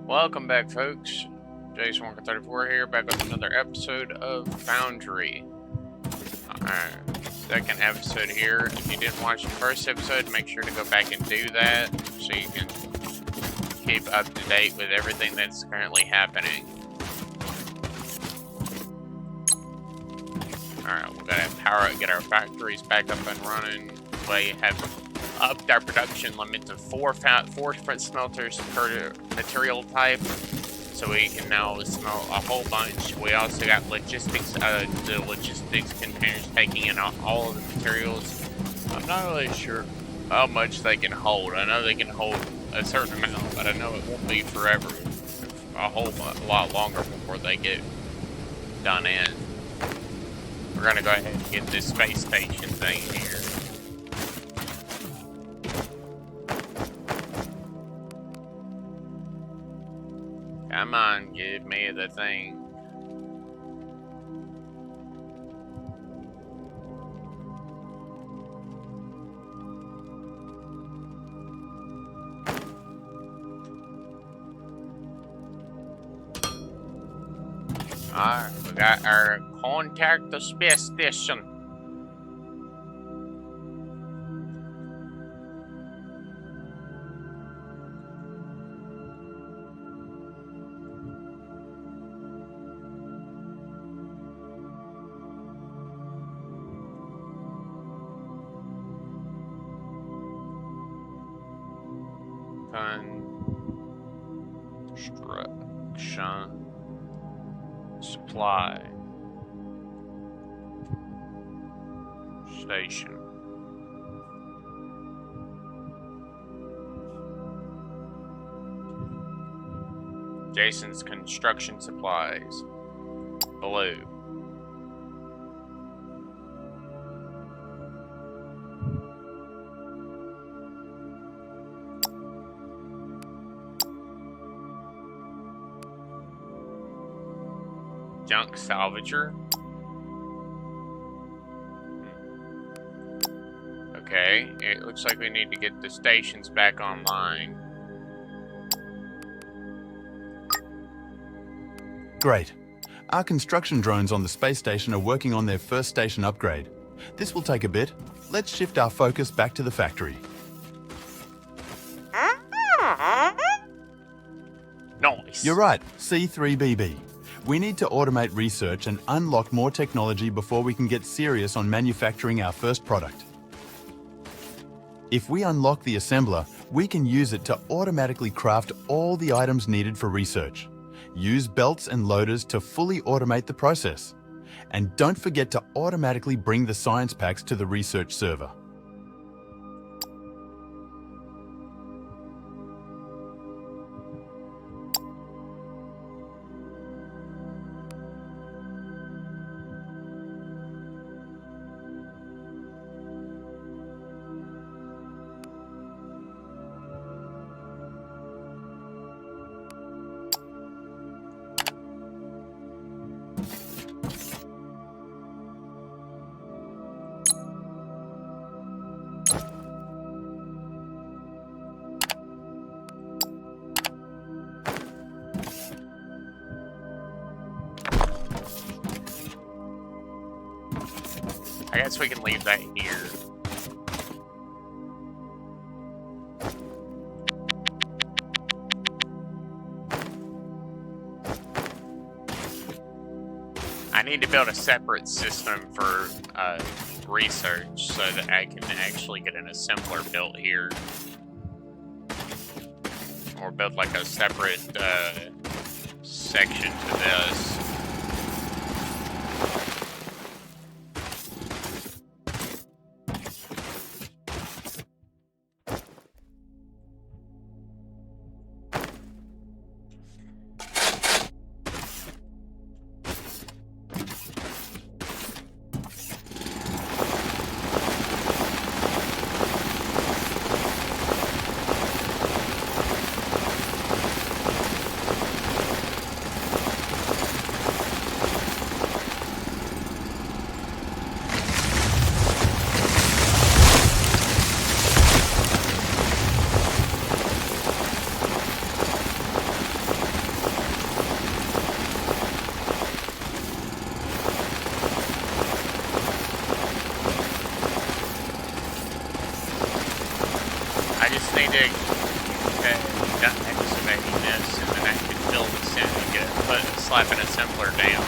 Welcome back, folks. Jason Walker 34 here, back with another episode of Foundry. Second episode here. If you didn't watch the first episode, make sure to go back and do that so you can keep up to date with everything that's currently happening. Alright, we're gonna get our factories back up and running. We have upped our production limit to four different smelters per material type, so we can now smelt a whole bunch. We also got logistics, the logistics containers taking in all of the materials. I'm not really sure how much they can hold. I know they can hold a certain amount, but I know it won't be forever. A lot longer before they get done in. We're gonna go ahead and get this space station thing here. Come on, give me the thing. Alright, we got our contact the space station. Construction supply station. Jason's construction supplies. Blue. Junk salvager. Okay, it looks like we need to get the stations back online. Great. Our construction drones on the space station are working on their first station upgrade. This will take a bit. Let's shift our focus back to the factory. Nice. You're right, C3BB. We need to automate research and unlock more technology before we can get serious on manufacturing our first product. If we unlock the assembler, we can use it to automatically craft all the items needed for research. Use belts and loaders to fully automate the process. And don't forget to automatically bring the science packs to the research server. I guess we can leave that here. I need to build a separate system for research so that I can actually get an assembler built here. Or build like a separate section to this. dig excavating this, and then I could build this in and slap an assembler down.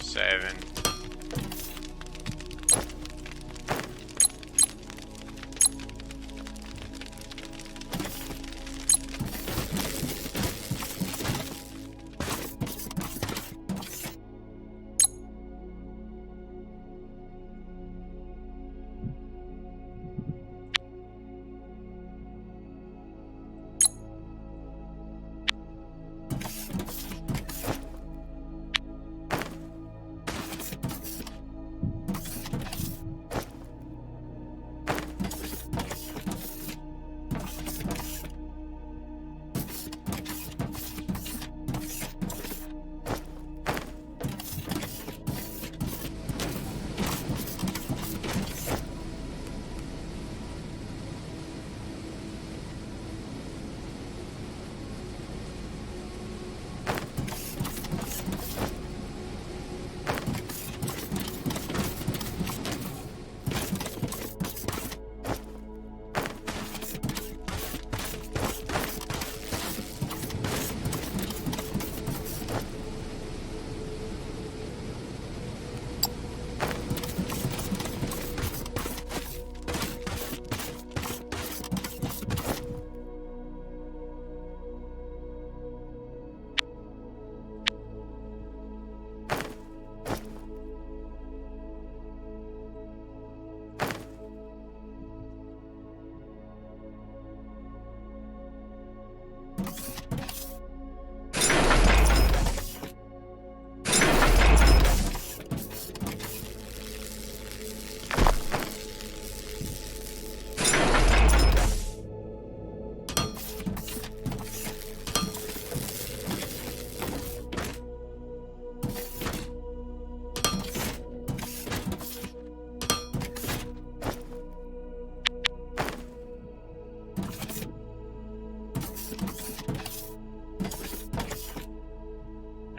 Seven.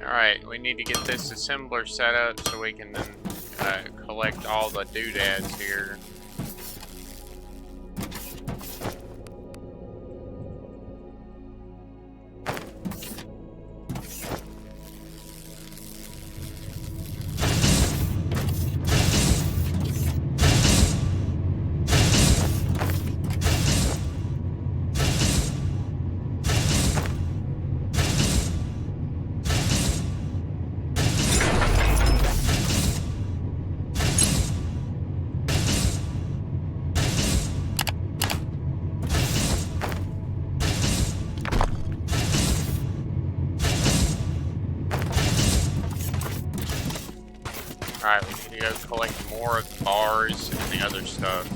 Alright, we need to get this assembler set up so we can then collect all the doodads here. Alright, we need to go collect more of the bars and the other stuff.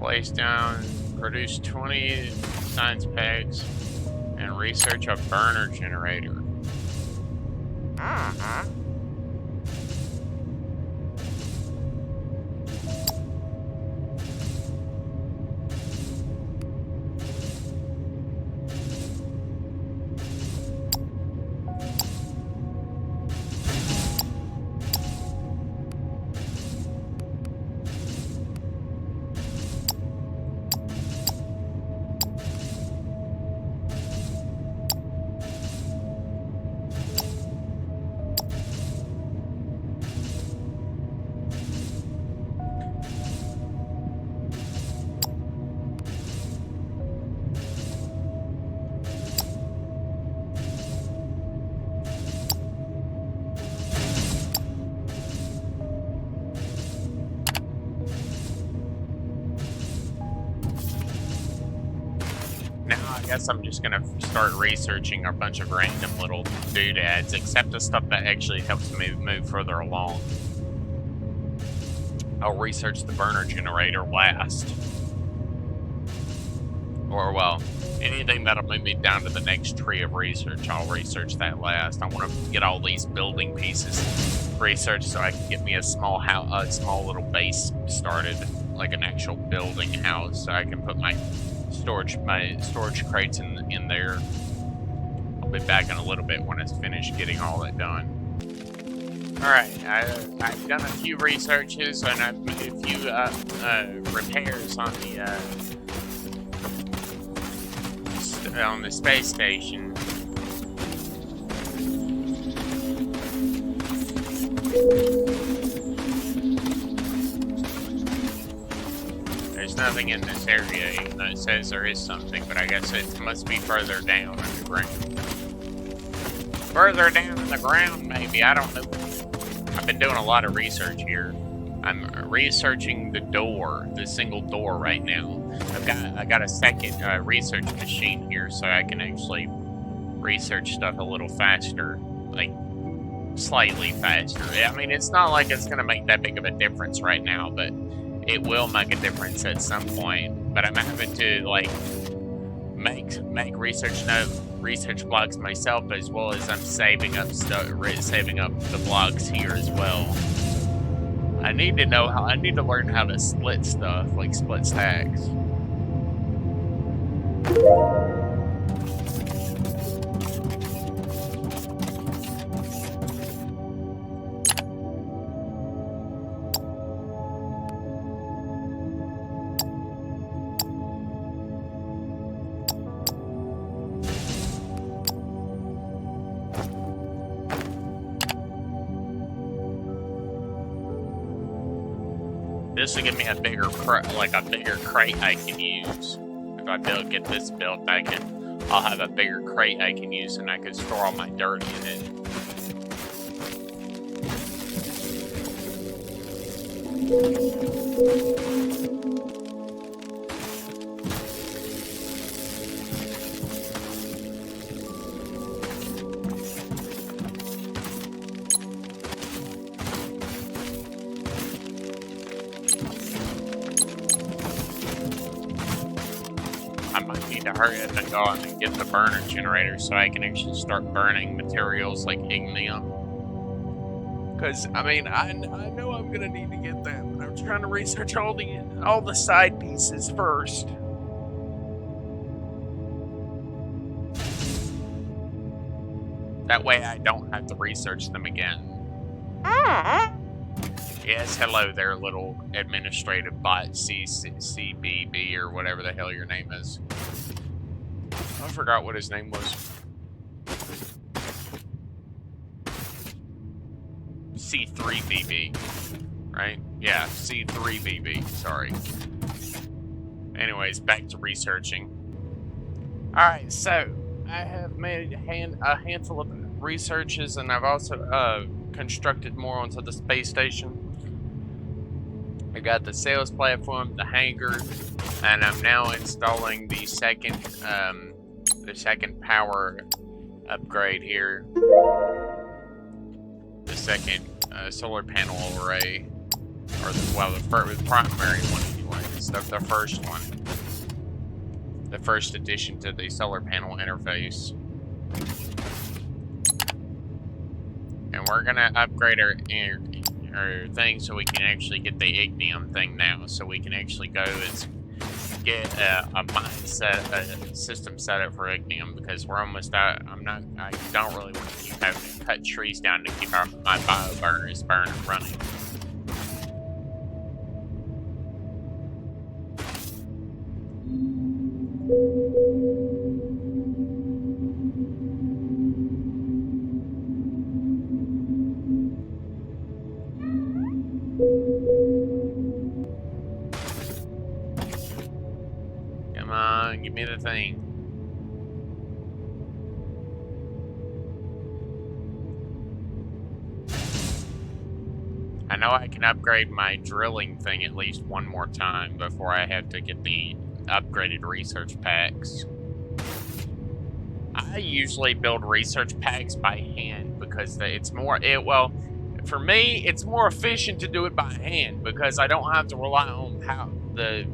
Place down, produce 20 science packs, and research a burner generator. I guess I'm just gonna start researching a bunch of random little doodads, except the stuff that actually helps me move further along. I'll research the burner generator last. Or, well, anything that'll move me down to the next tree of research, I'll research that last. I want to get all these building pieces researched so I can get me a small little base started, like an actual building house, so I can put my storage crates in there. I'll be back in a little bit when it's finished getting all that done. Alright, I've done a few researches and I've made a few repairs on the space station. There's nothing in this area, even though it says there is something, but I guess it must be further down in the ground. Further down in the ground, maybe, I don't know. I've been doing a lot of research here. I'm researching the single door right now. I got a second research machine here, so I can actually research stuff a little faster, like slightly faster. I mean, it's not like it's gonna make that big of a difference right now, but it will make a difference at some point. But I'm having to like make research blocks myself, as well as I'm saving up the blocks here as well. I need to learn how to split stuff, like split stacks. This will give me a bigger crate I can use. If I get this built, I'll have a bigger crate I can use, and I can store all my dirt in it. I might need to hurry up and go on and get the burner generator so I can actually start burning materials like ignium. Because, I mean, I know I'm going to need to get that, but I'm trying to research all the side pieces first. That way I don't have to research them again. Yes, hello there, little administrative bot, CBB, or whatever the hell your name is. I forgot what his name was. C3BB, right? Yeah, C3BB, sorry. Anyways, back to researching. Alright, so, I have made a handful of researches, and I've also constructed more onto the space station. I got the sales platform, the hangar, and I'm now installing the second power upgrade here. The second solar panel array, or the primary one anyways. The first one. The first addition to the solar panel interface. And we're gonna upgrade our thing so we can actually get the ignium thing now. So we can actually go and get a system set up for ignium, because we're almost out. I don't really want to keep having to cut trees down to keep my bio burners running. Come on, give me the thing. I know I can upgrade my drilling thing at least one more time before I have to get the upgraded research packs. I usually build research packs by hand because it's more, well, for me, it's more efficient to do it by hand because I don't have to rely on the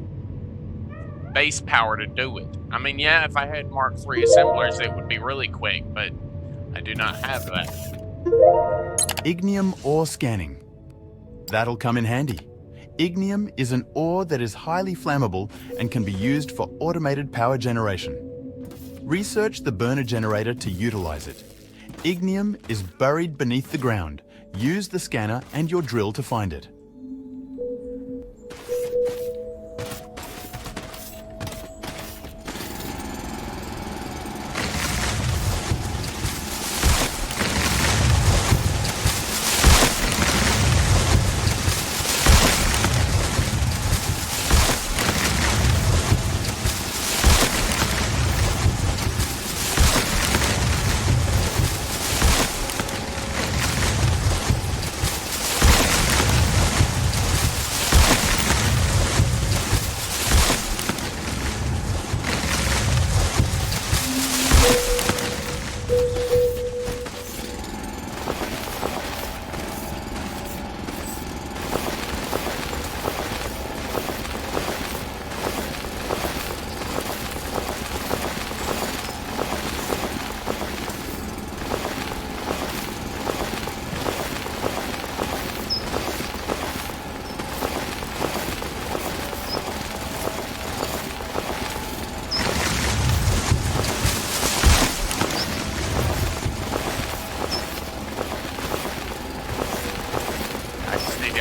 base power to do it. I mean, yeah, if I had Mark III assemblers, it would be really quick, but I do not have that. Ignium ore scanning. That'll come in handy. Ignium is an ore that is highly flammable and can be used for automated power generation. Research the burner generator to utilize it. Ignium is buried beneath the ground. Use the scanner and your drill to find it.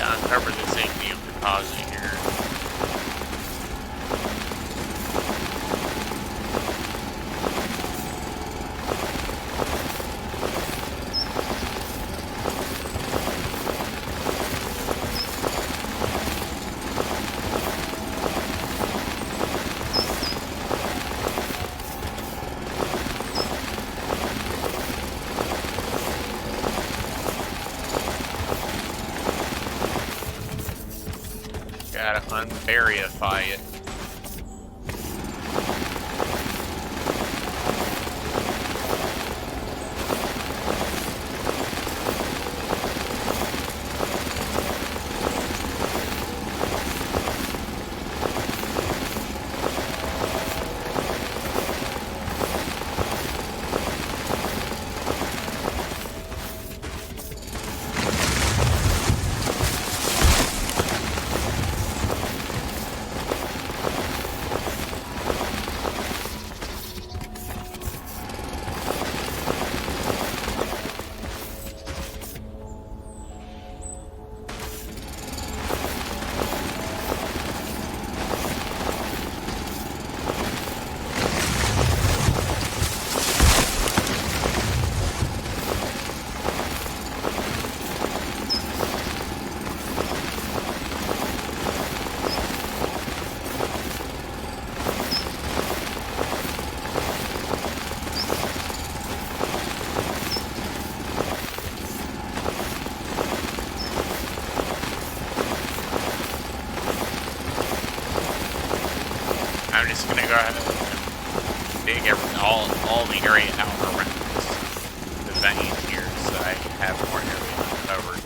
Uncover this ignium deposit here. Gotta unverify it. I'm just gonna go ahead and dig all the area out around the vein here so I have more area covered.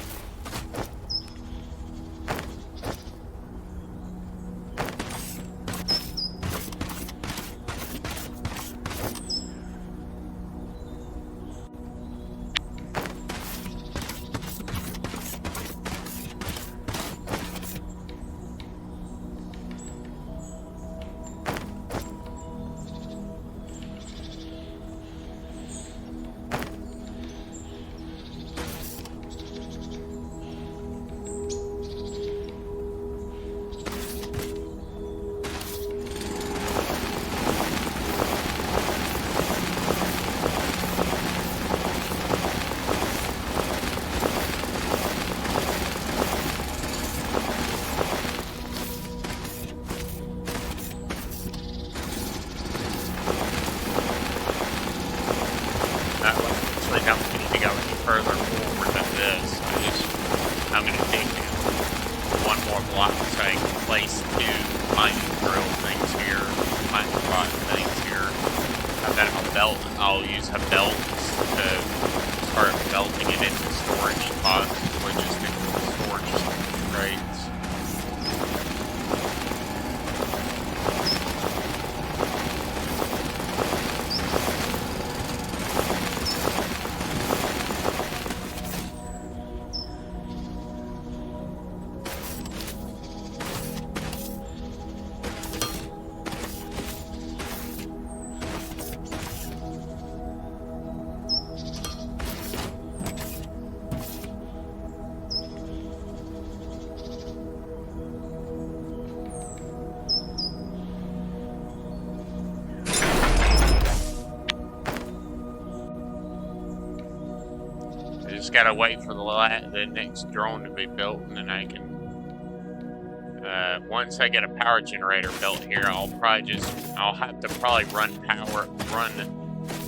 tell me we need to go any further forward than this. I'm going to dig down one more block so I can place 2 mining drill things here, mining pot things here. And then I'll use a belt to start belting it into storage spots, or just into storage crates. Just gotta wait for the next drone to be built, and then I can. Once I get a power generator built here, I'll have to probably run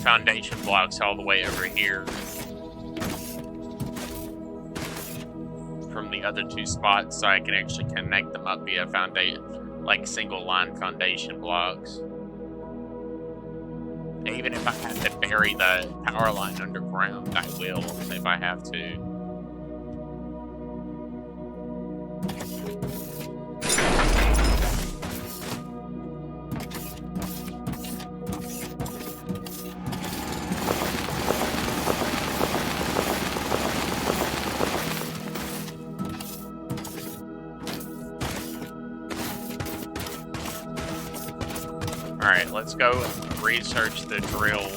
foundation blocks all the way over here from the other 2 spots, so I can actually connect them up via foundation, like single line foundation blocks. Even if I have to bury the power line underground, I will if I have to. Alright, let's go research the drill.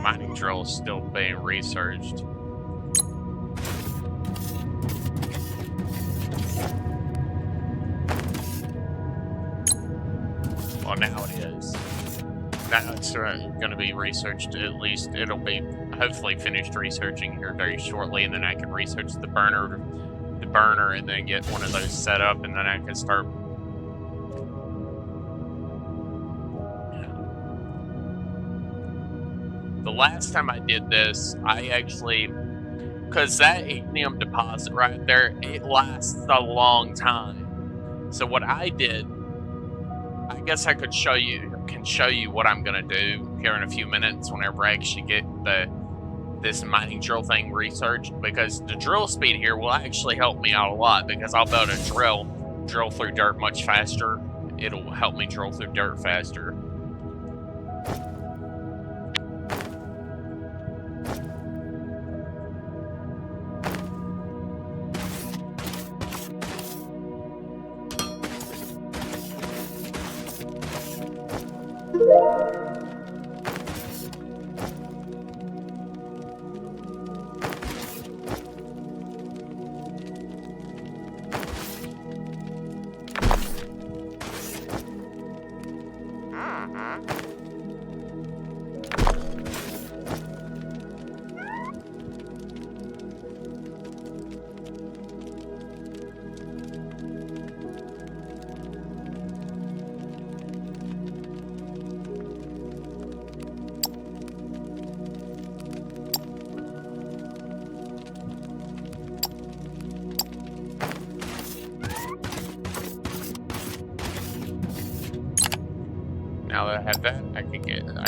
Mining drill is still being researched. Well, now it is. Now it's going to be researched. At least it'll be hopefully finished researching here very shortly, and then I can research the burner, and then get one of those set up, and then I can start. The last time I did this, I actually, because that ignium deposit right there, it lasts a long time. So what I did, I guess I can show you what I'm gonna do here in a few minutes whenever I actually get this mining drill thing researched, because the drill speed here will actually help me out a lot, because I'll be able to drill through dirt much faster. It'll help me drill through dirt faster. Now that I have that, I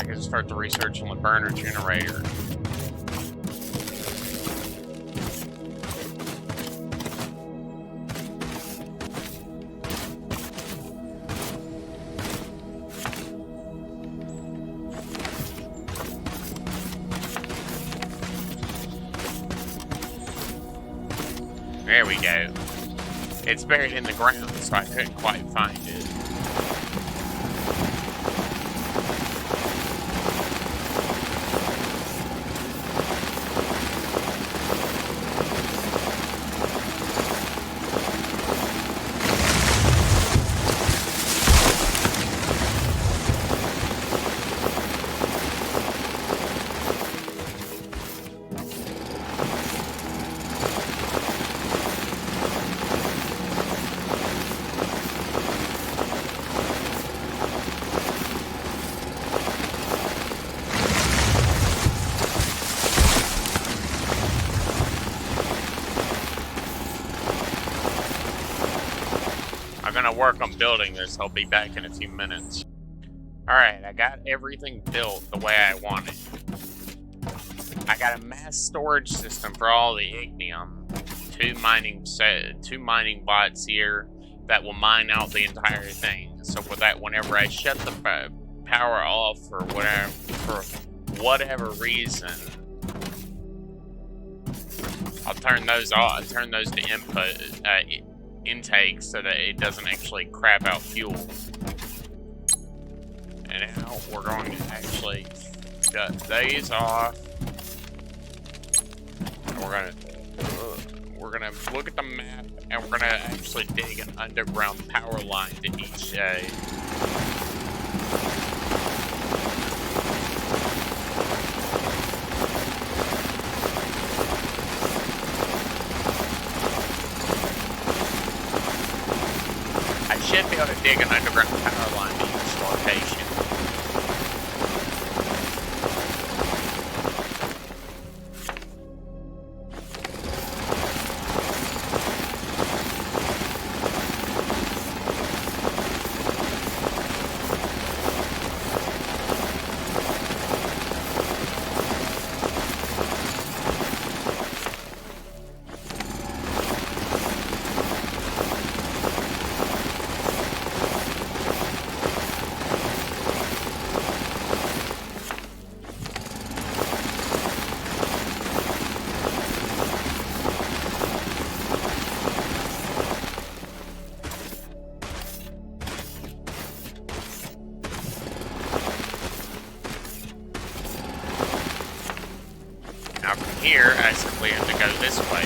can start the research on the burner generator. There we go. It's buried in the ground, so I couldn't quite find it. gonna work on building this. I'll be back in a few minutes. Alright, I got everything built the way I want it. I got a mass storage system for all the ignium. Two mining bots here that will mine out the entire thing. So with that, whenever I shut the power off for whatever reason, I'll turn those off. Turn those to intake so that it doesn't actually crap out fuel. And now we're going to actually shut these off. And we're gonna look at the map, and we're gonna actually dig an underground power line to each I should be able to dig an underground power line to each location. Now from here, I simply have to go this way.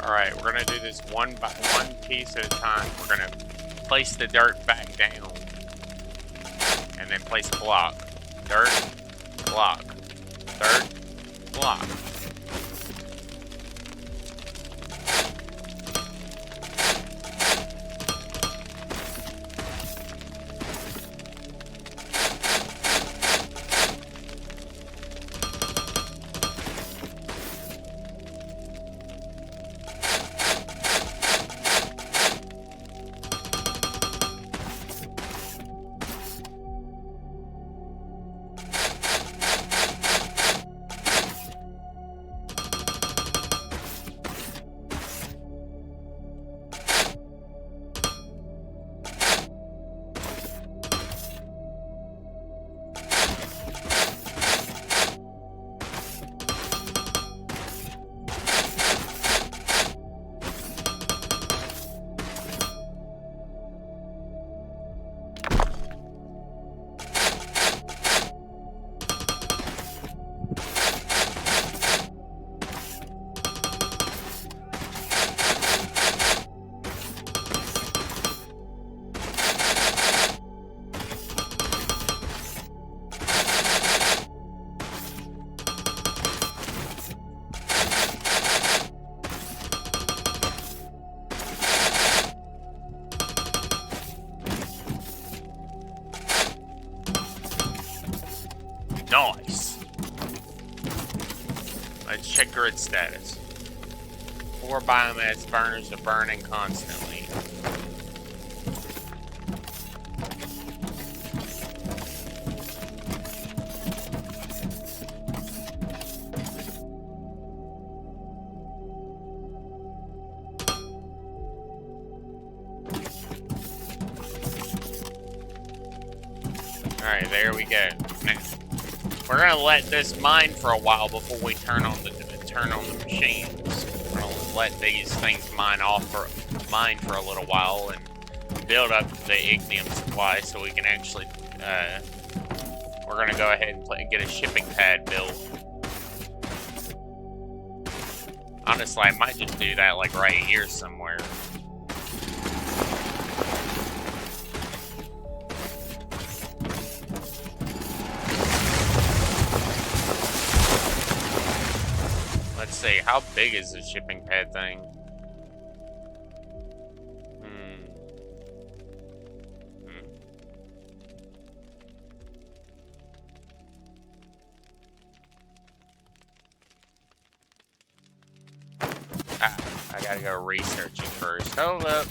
Alright, we're gonna do this one by one piece at a time. We're gonna place the dirt back down. And then place a block. Dirt, block. Dirt, block. Nice. Let's check grid status. 4 biomass burners are burning constantly. Alright, there we go. Now, we're gonna let this mine for a while before we turn on the machines. We're gonna let these things mine for a little while and build up the ignium supply so we can actually we're gonna go ahead and get a shipping pad built. Honestly, I might just do that like right here somewhere. Let's see, how big is the shipping pad thing? I gotta go research it first. Hold up.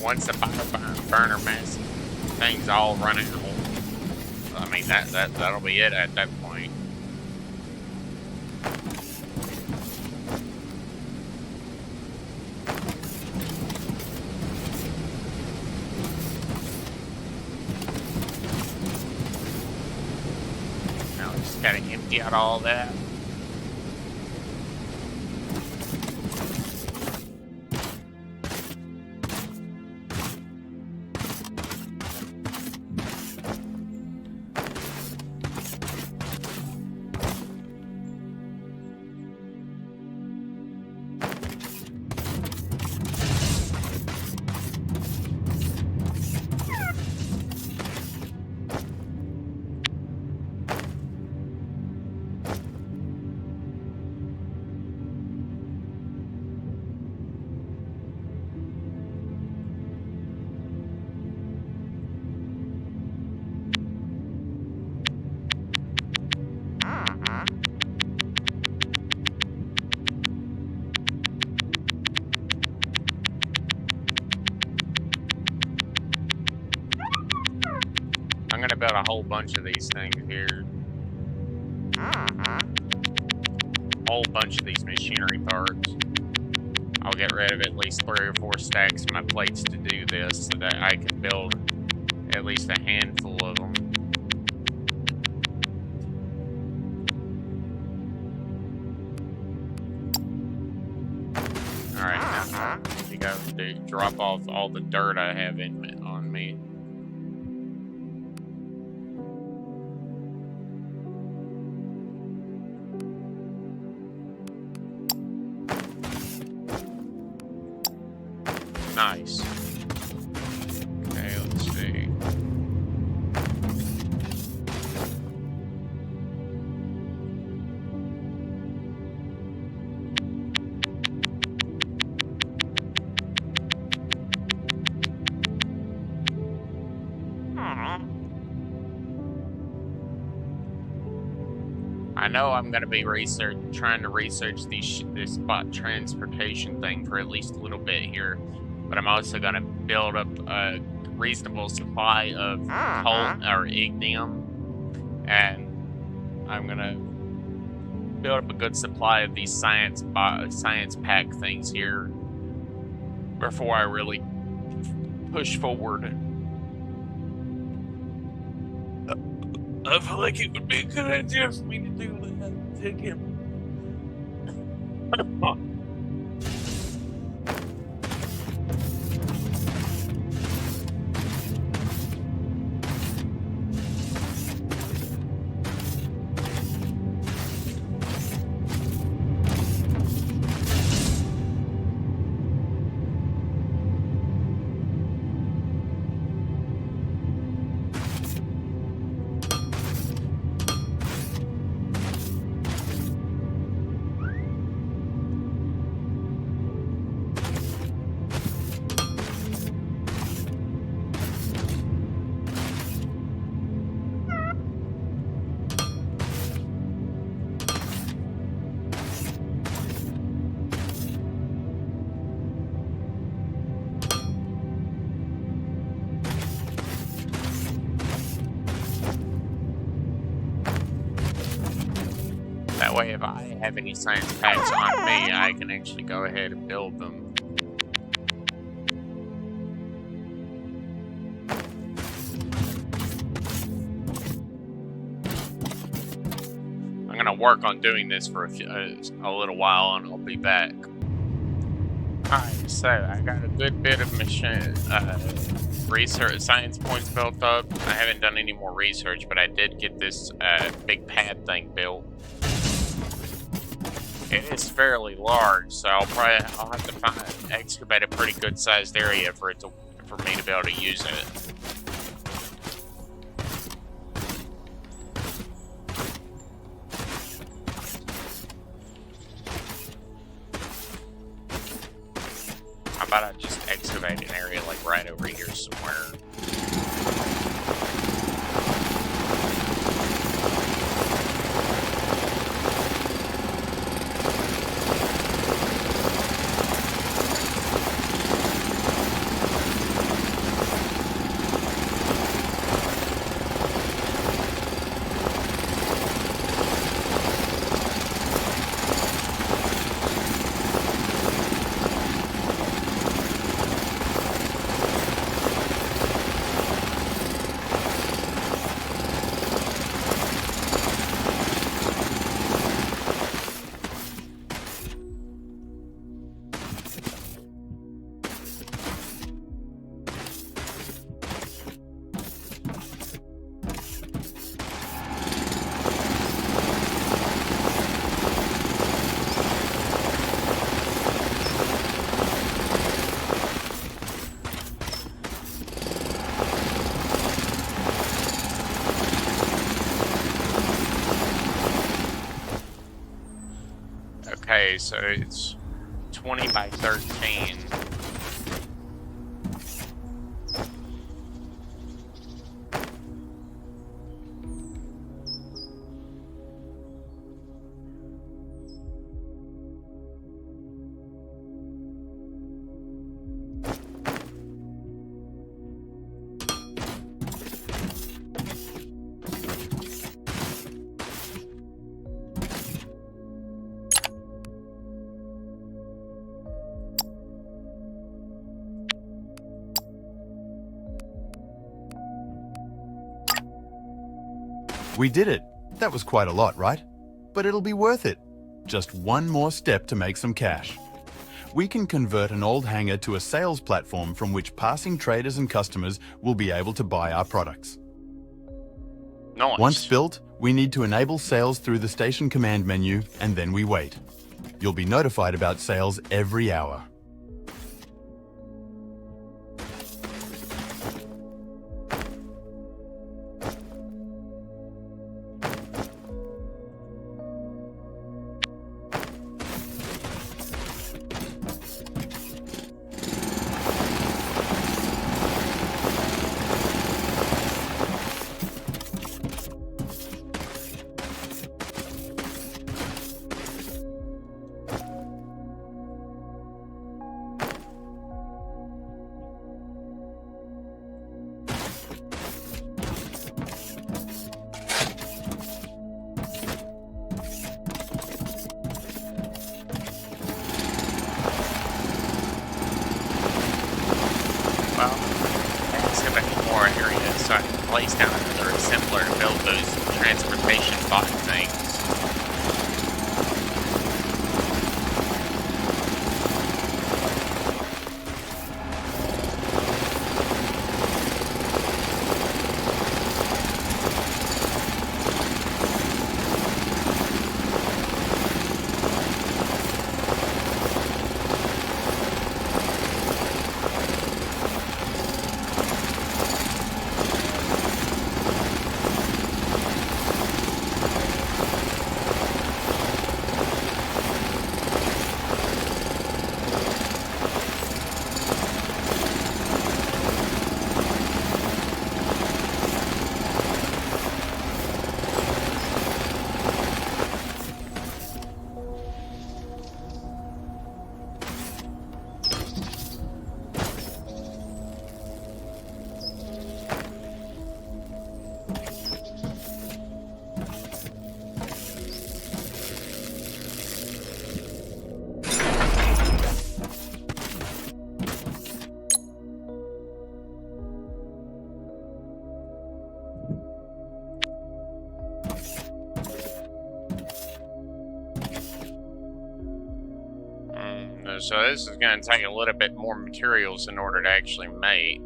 Once the burner mess thing's all running, I mean that'll be it at that point. Now we just gotta empty out all that. I'm gonna build a whole bunch of these things here. Whole bunch of these machinery parts. I'll get rid of at least 3 or 4 stacks of my plates to do this so that I can build at least a handful of them. Alright, now you gotta drop off all the dirt I have on me. Nice. Okay, let's see. I know I'm going to be trying to research this spot transportation thing for at least a little bit here. But I'm also going to build up a reasonable supply of coal or ignium, and I'm going to build up a good supply of these science pack things here before I really push forward. I feel like it would be a good idea for me to do that. Take him. That way, if I have any science packs on me, I can actually go ahead and build them. I'm gonna work on doing this for a little while, and I'll be back. Alright, so I got a good bit of machine research science points built up. I haven't done any more research, but I did get this big pad thing built. It is fairly large, so I'll have to excavate a pretty good sized area for me to be able to use it. How about I just excavate an area like right over here somewhere? Okay, so it's 20 by 13. We did it. That was quite a lot, right? But it'll be worth it. Just one more step to make some cash. We can convert an old hangar to a sales platform from which passing traders and customers will be able to buy our products. Nice. Once built, we need to enable sales through the station command menu, and then we wait. You'll be notified about sales every hour. Well, I excavate more areas so I can place down another assembler to build those transportation bot things. So this is going to take a little bit more materials in order to actually make.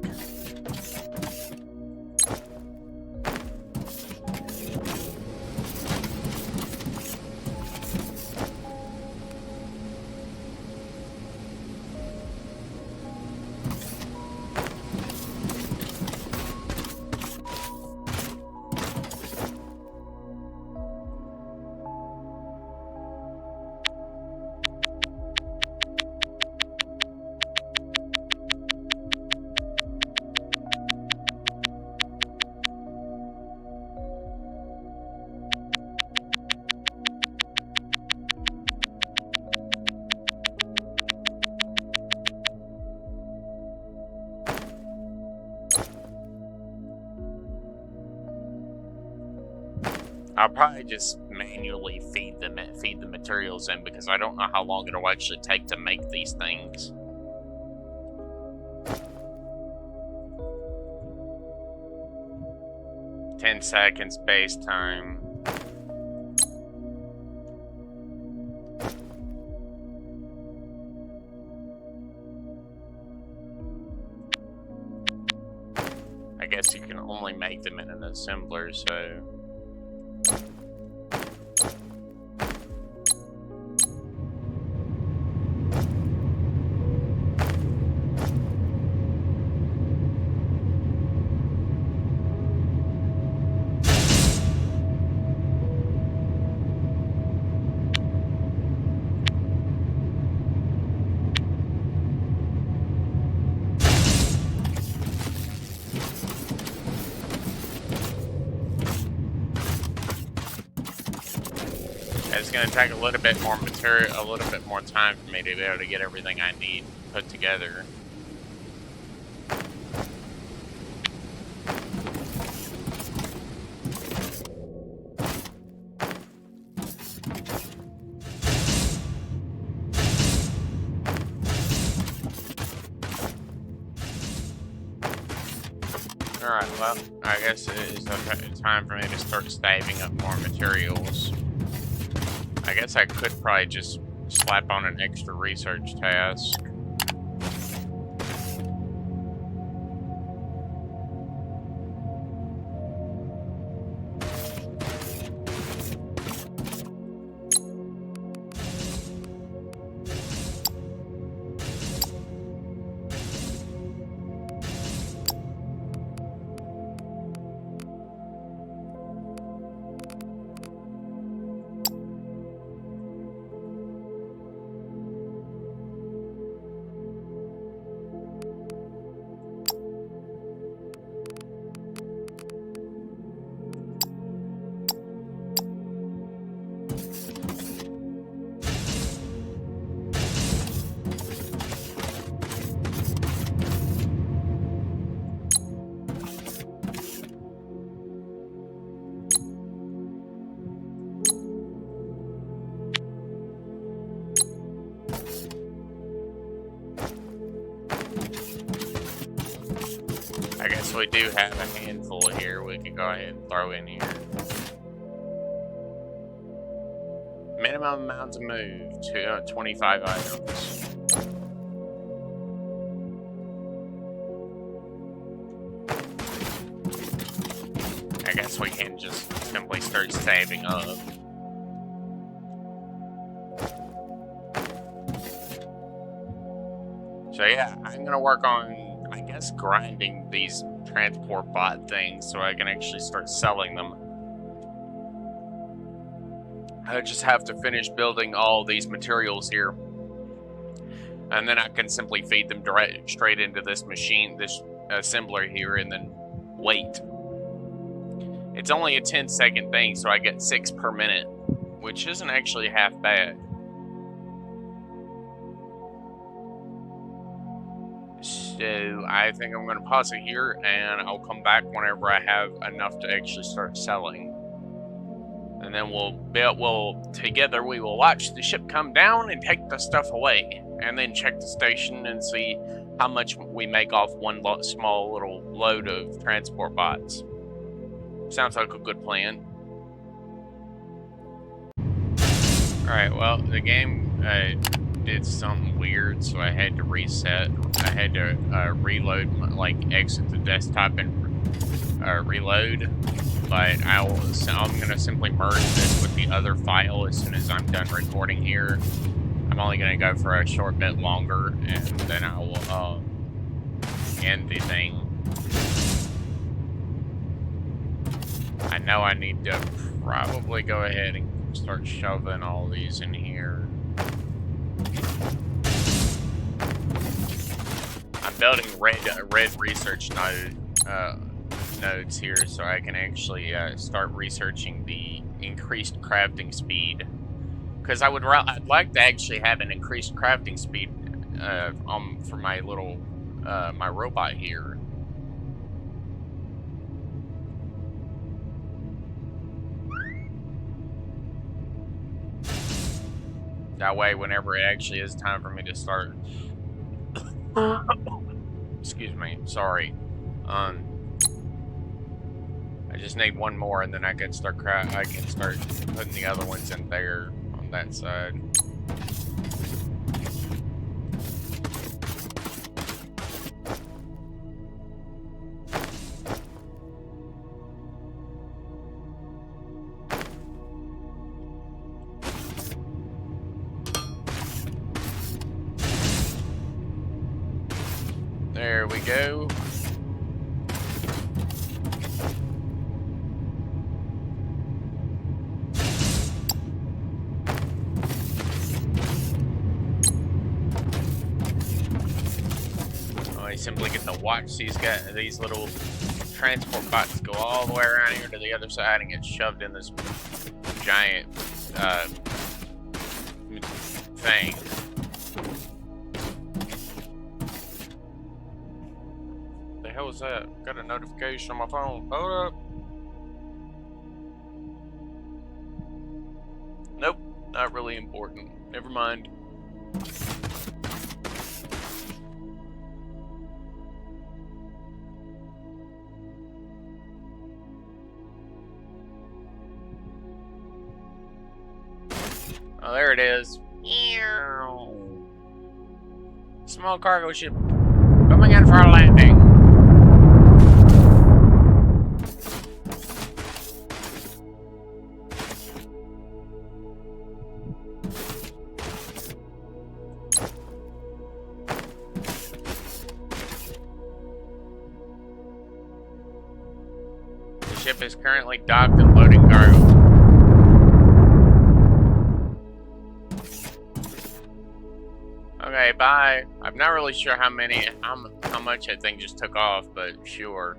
I'll probably just manually feed the materials in because I don't know how long it'll actually take to make these things. "10 seconds base time." I guess you can only make them in an assembler, so... It's going to take a little bit more material, a little bit more time for me to be able to get everything I need put together. Alright, well, I guess it is time for me to start staving up more materials. I guess I could probably just slap on an extra research task. I guess we do have a handful here we can go ahead and throw in here. Minimum amount to move to 25 items. I guess we can just simply start saving up. So yeah, I'm gonna work on, I guess, grinding these transport bot things so I can actually start selling them. I just have to finish building all these materials here, and then I can simply feed them straight into this machine, this assembler here, and then wait. It's only a 10-second thing, so I get 6 per minute, which isn't actually half bad. So I think I'm going to pause it here, and I'll come back whenever I have enough to actually start selling. And then together we will watch the ship come down and take the stuff away, and then check the station and see how much we make off one small little load of transport bots. Sounds like a good plan. Alright, well, the game did something weird, so I had to reset. I had to reload, exit the desktop and reload. But I'm gonna simply merge this with the other file as soon as I'm done recording here. I'm only gonna go for a short bit longer, and then I will end the thing. I know I need to probably go ahead and start shoving all these in here. I'm building red research nodes here, so I can actually start researching the increased crafting speed. Because I'd like to actually have an increased crafting speed for my little my robot here. That way, whenever it actually is time for me to start, excuse me, sorry. I just need one more, and then I can start putting the other ones in there on that side. There we go. I simply get to watch these little transport bots go all the way around here to the other side and get shoved in this giant thing. The hell is that? Got a notification on my phone. Hold up. Nope, not really important. Never mind. Oh, there it is. Small cargo ship coming in for a landing. The ship is currently docked and loading cargo. Okay, bye. I'm not really sure how much that thing just took off, but sure.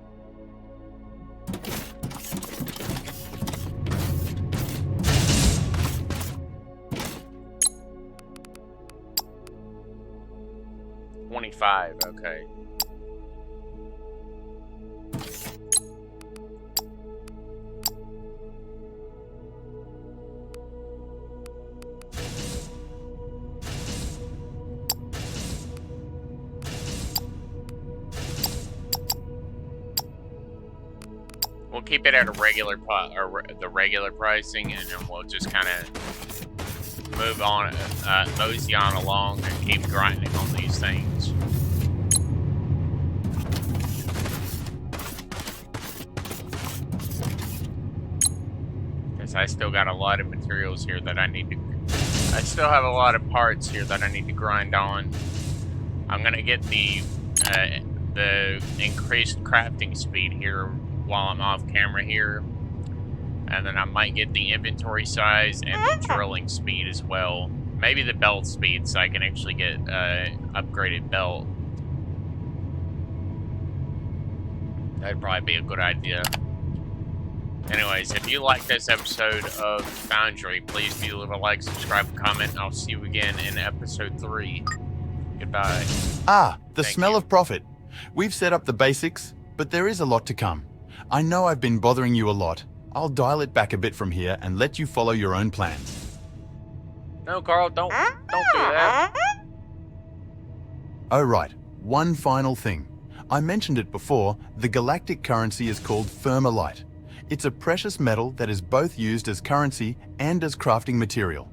$25, okay. We'll keep it at a regular the regular pricing, and then we'll just kind of move on, mosey on along, and keep grinding on these things. Because I still got a lot of materials here that I need to. I still have a lot of parts here that I need to grind on. I'm gonna get the increased crafting speed here while I'm off camera here, and then I might get the inventory size and the drilling speed as well. Maybe the belt speed, so I can actually get upgraded belt. That'd probably be a good idea. Anyways, if you like this episode of Foundry, please do leave a like, subscribe, and comment, and I'll see you again in episode 3. Goodbye. Ah, the Thank smell you. of profit. We've set up the basics, but there is a lot to come. I know I've been bothering you a lot. I'll dial it back a bit from here and let you follow your own plans. No, Carl, don't do that. Oh right, one final thing. I mentioned it before, the galactic currency is called Thermalite. It's a precious metal that is both used as currency and as crafting material.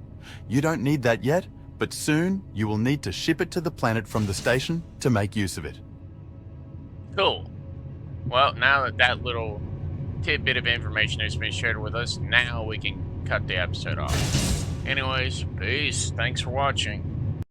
You don't need that yet, but soon you will need to ship it to the planet from the station to make use of it. Cool. Well, now that that little tidbit of information has been shared with us, now we can cut the episode off. Anyways, peace. Thanks for watching.